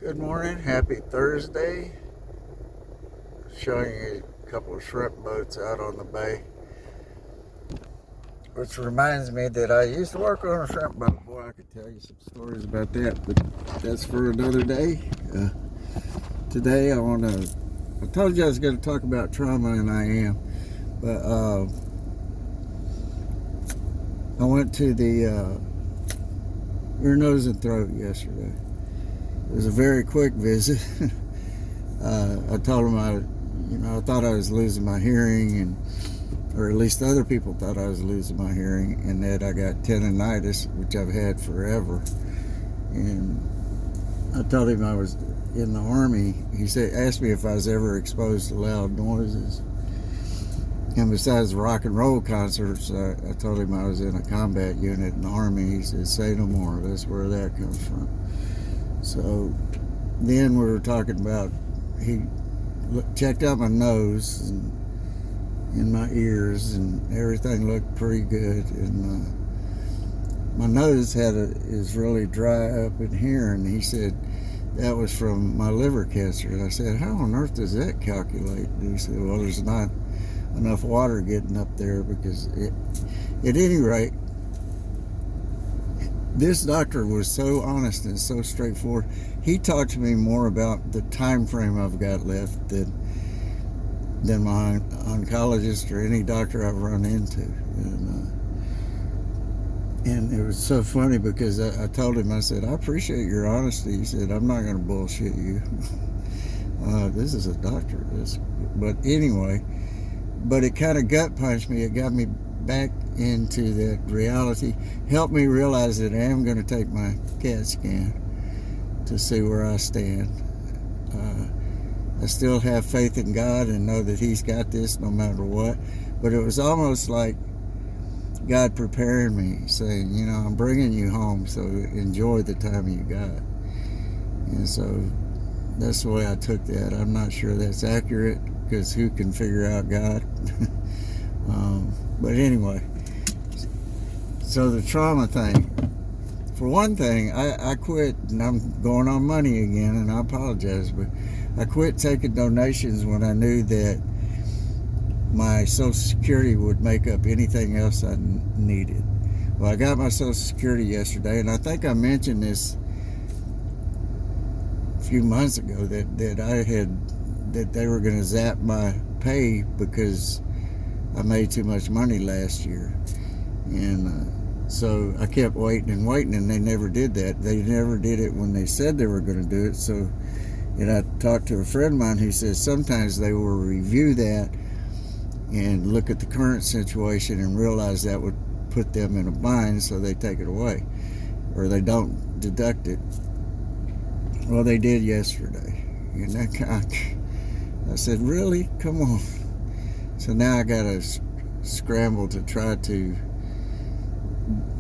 Good morning, happy Thursday. Showing you a couple of shrimp boats out on the bay, which reminds me that I used to work on a shrimp boat. Boy, I could tell you some stories about that, but that's for another day. Today I told you I was going to talk about trauma, and I am, but I went to the ear, nose, and throat yesterday. It was a very quick visit. I told him I thought I was losing my hearing, or at least other people thought I was losing my hearing, and that I got tendonitis, which I've had forever. And I told him I was in the Army. He asked me if I was ever exposed to loud noises. And besides rock and roll concerts, I told him I was in a combat unit in the Army. He said, "Say no more. That's where that comes from." So then we were talking about, he checked out my nose and in my ears, and everything looked pretty good. And my nose is really dry up in here, and he said that was from my liver cancer. And I said, "How on earth does that calculate?" And he said, "Well, there's not enough water getting up there because at any rate, this doctor was so honest and so straightforward. He talked to me more about the time frame I've got left than my oncologist or any doctor I've run into. And it was so funny because I told him, I said, "I appreciate your honesty." He said, "I'm not going to bullshit you." This is a doctor. But anyway, but it kind of gut punched me. It got me back into that reality, helped me realize that I am going to take my CAT scan to see where I stand. I still have faith in God and know that He's got this no matter what. But it was almost like God preparing me, saying, "I'm bringing you home, so enjoy the time you got." And so that's the way I took that. I'm not sure that's accurate, because who can figure out God? But anyway, so the trauma thing. For one thing, I quit, and I'm going on money again, and I apologize, but I quit taking donations when I knew that my Social Security would make up anything else I needed. Well, I got my Social Security yesterday, and I think I mentioned this a few months ago that they were going to zap my pay because I made too much money last year. And so I kept waiting and waiting, and they never did that. They never did it when they said they were going to do it. So, and I talked to a friend of mine who says sometimes they will review that and look at the current situation and realize that would put them in a bind, so they take it away or they don't deduct it. Well, they did yesterday. And I said, "Really? Come on." So now I got to scramble to try to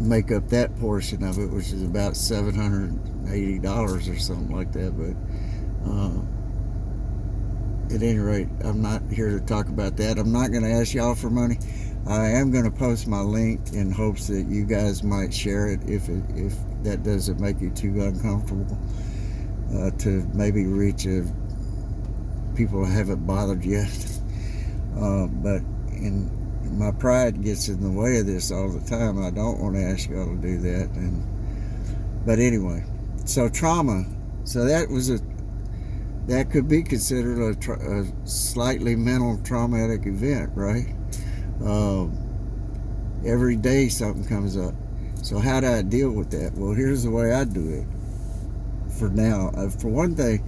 make up that portion of it, which is about $780 or something like that. But at any rate, I'm not here to talk about that. I'm not going to ask y'all for money. I am going to post my link in hopes that you guys might share it if that doesn't make you too uncomfortable, to maybe reach people who haven't bothered yet. But my pride gets in the way of this all the time. I don't want to ask y'all to do that. But anyway, so trauma. So that could be considered a slightly mental traumatic event, right? Every day something comes up. So how do I deal with that? Well, here's the way I do it for now. For one thing,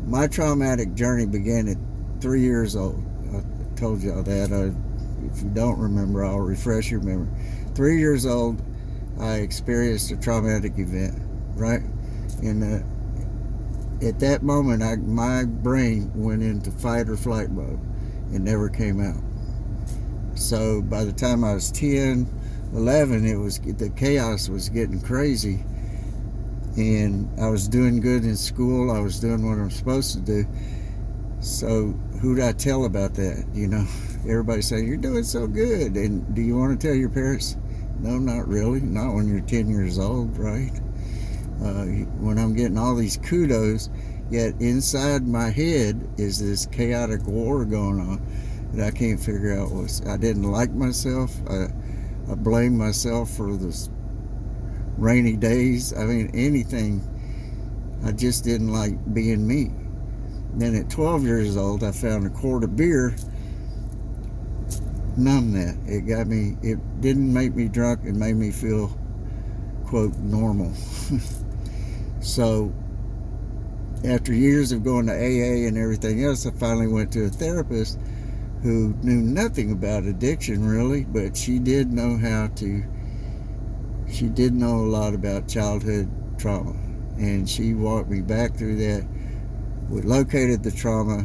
my traumatic journey began at 3 years old. I told y'all that. If you don't remember, I'll refresh your memory. 3 years old, I experienced a traumatic event, right? And at that moment, my brain went into fight or flight mode. It never came out. So by the time I was 10, 11, the chaos was getting crazy. And I was doing good in school. I was doing what I'm supposed to do. So who'd I tell about that? Everybody saying, "You're doing so good." And do you want to tell your parents? No, not really. Not when you're 10 years old, right? when I'm getting all these kudos, yet inside my head is this chaotic war going on that I can't figure out I didn't like myself. I blame myself for the rainy days. I mean, anything. I just didn't like being me. Then at 12 years old, I found a quart of beer. Numb that. It didn't make me drunk. It made me feel, quote, normal. So after years of going to AA and everything else, I finally went to a therapist who knew nothing about addiction really, but she did know a lot about childhood trauma. And she walked me back through that. We located the trauma.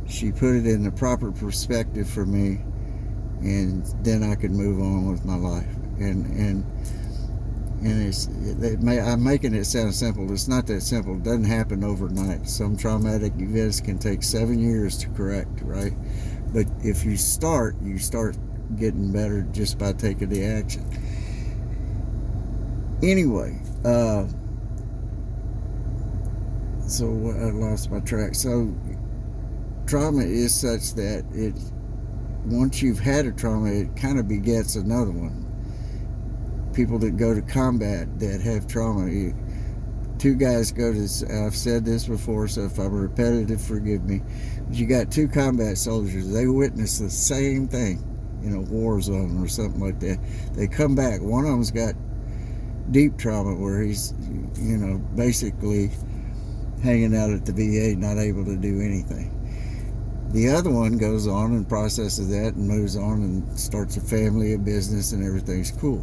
She put it in the proper perspective for me, and then I could move on with my life. And I'm making it sound simple. It's not that simple. It doesn't happen overnight. Some traumatic events can take 7 years to correct, right? But if you start getting better just by taking the action. Anyway, so I lost my track. So trauma is such that once you've had a trauma, it kind of begets another one. People that go to combat that have trauma, two guys go to, I've said this before, so if I'm repetitive, forgive me, but you got two combat soldiers, they witness the same thing in a war zone or something like that. They come back, one of them's got deep trauma where he's, basically hanging out at the VA, not able to do anything. The other one goes on and processes that and moves on and starts a family, a business, and everything's cool.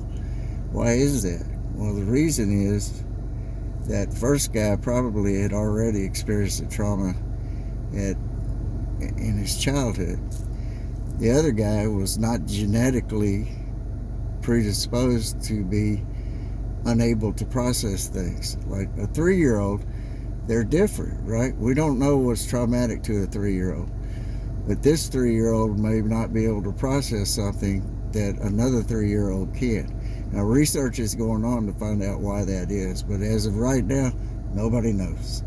Why is that? Well, the reason is that first guy probably had already experienced a trauma in his childhood. The other guy was not genetically predisposed to be unable to process things. Like a 3-year-old, they're different, right? We don't know what's traumatic to a 3-year-old. But this 3-year-old may not be able to process something that another 3-year-old can. Now, research is going on to find out why that is, but as of right now, nobody knows.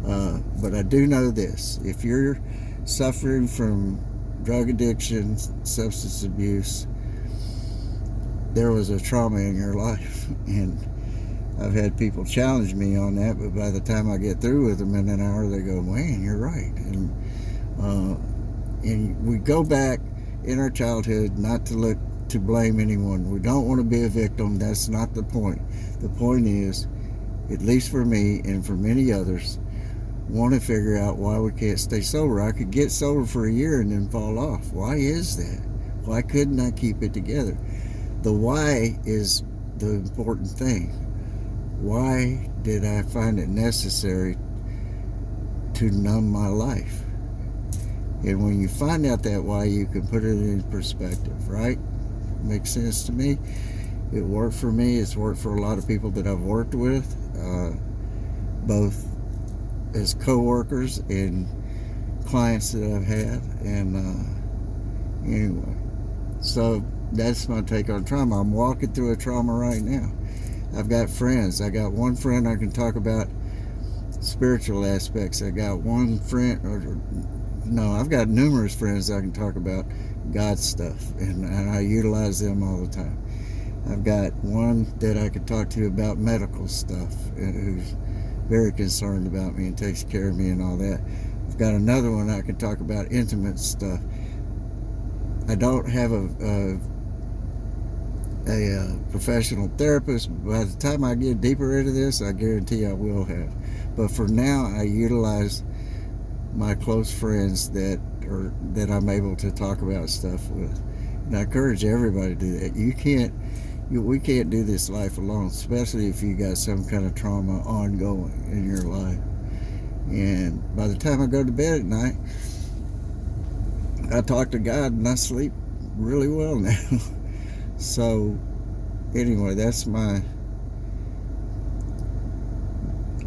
But I do know this. If you're suffering from drug addiction, substance abuse, there was a trauma in your life. And I've had people challenge me on that, but by the time I get through with them in an hour, they go, man, you're right. And we go back in our childhood not to blame anyone. We don't want to be a victim. That's not the point. The point is, at least for me and for many others, want to figure out why we can't stay sober. I could get sober for a year and then fall off. Why is that? Why couldn't I keep it together? The why is the important thing. Why did I find it necessary to numb my life? And when you find out that why, you can put it in perspective, right? Makes sense to me. It worked for me. It's worked for a lot of people that I've worked with, both as co-workers and clients that I've had. And anyway, so that's my take on trauma. I'm walking through a trauma right now. I've got friends. I got one friend I can talk about spiritual aspects. I got one friend, I've got numerous friends I can talk about God stuff, and I utilize them all the time. I've got one that I can talk to about medical stuff, who's very concerned about me and takes care of me and all that. I've got another one I can talk about intimate stuff. I don't have a professional therapist. By the time I get deeper into this, I guarantee I will have. But for now, I utilize my close friends that I'm able to talk about stuff with. And I encourage everybody to do that. We can't do this life alone, especially if you got some kind of trauma ongoing in your life. And by the time I go to bed at night, I talk to God and I sleep really well now. So anyway,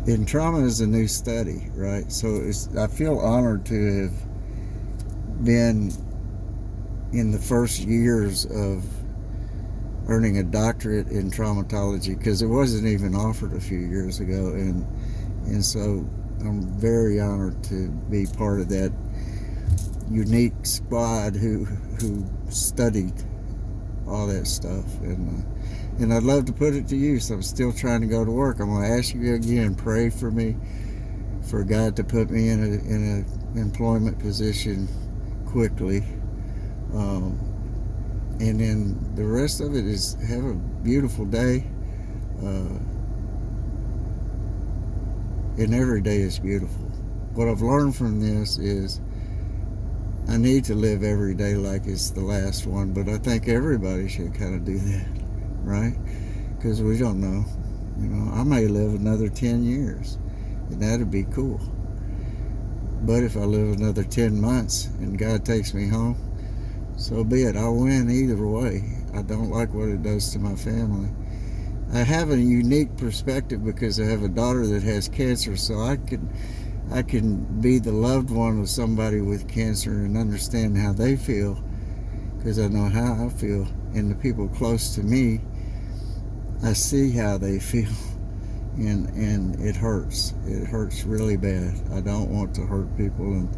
and trauma is a new study, right? So I feel honored to have been in the first years of earning a doctorate in traumatology, because it wasn't even offered a few years ago, and so I'm very honored to be part of that unique squad who studied all that stuff, and I'd love to put it to use. I'm still trying to go to work. I'm going to ask you again, pray for me, for God to put me in a employment position quickly, and then the rest of it is have a beautiful day, and every day is beautiful. What I've learned from this is I need to live every day like it's the last one, but I think everybody should kind of do that, right? Because we don't know. I may live another 10 years, and that'd be cool. But if I live another 10 months and God takes me home, so be it. I'll win either way. I don't like what it does to my family. I have a unique perspective because I have a daughter that has cancer, so I can be the loved one of somebody with cancer and understand how they feel, because I know how I feel. And the people close to me, I see how they feel, and it hurts. It hurts really bad. I don't want to hurt people, and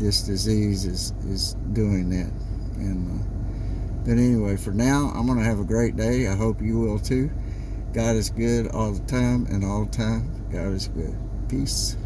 this disease is doing that. But anyway, for now, I'm going to have a great day. I hope you will too. God is good all the time, and all the time, God is good. Peace.